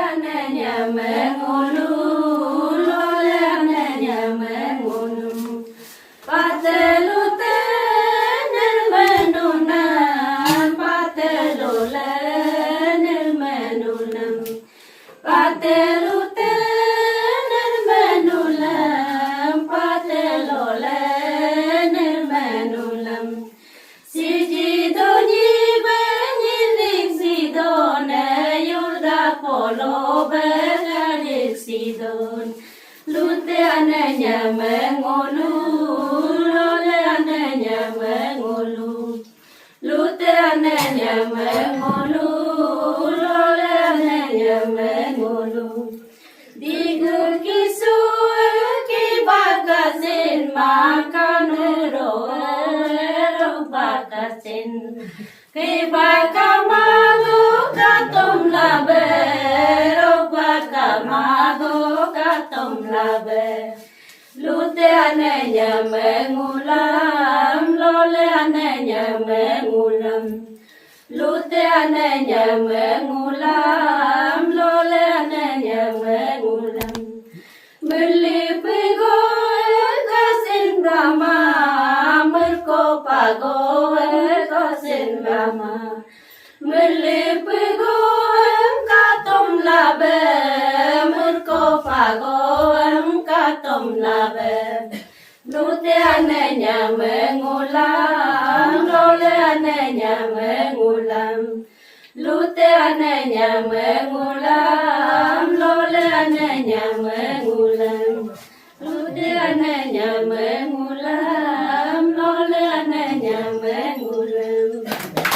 ananya mengulu lole ananya mengulu patelute nirmenunam patelole nirmenunam patelute nirmenulam patelole nirmenulam sijidoni benyilik sidone yuda polo benyilik sidon lute ananya mengulu lole ananya mengulu lute ananya mengulu lole ananya mengulu digu kisu ki bagasin makan ro bagasin ki bagamadu katum labe ro bagamadu katum labe lute ananya mengulam lole ananya mengulam lute ananya mengulam lole ananya mengulam melipigo kasin brahma merko pago kasin brahma melipigo katum labe merko pago katum labe lute ananya mengulam lole ananya mengulam lute ananya mengulam lole ananya mengulam